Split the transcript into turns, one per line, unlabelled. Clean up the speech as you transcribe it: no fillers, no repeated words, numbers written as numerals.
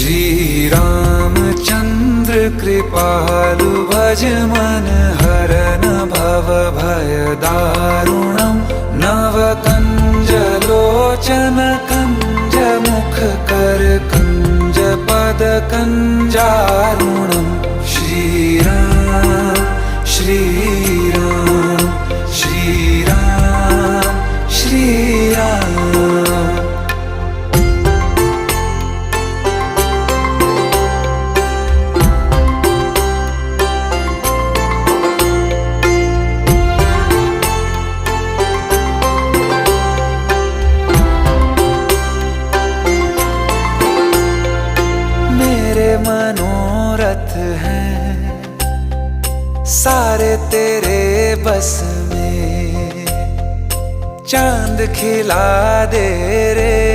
श्री रामचंद्र कृपालु भज मन हरन भव भय दारुणम नव कंज लोचन कंज मुख कर कंज पद कंजारुणम श्री राम श्री राम श्री राम श्री राम। मनोरथ हैं सारे तेरे बस में, चांद खिला दे रे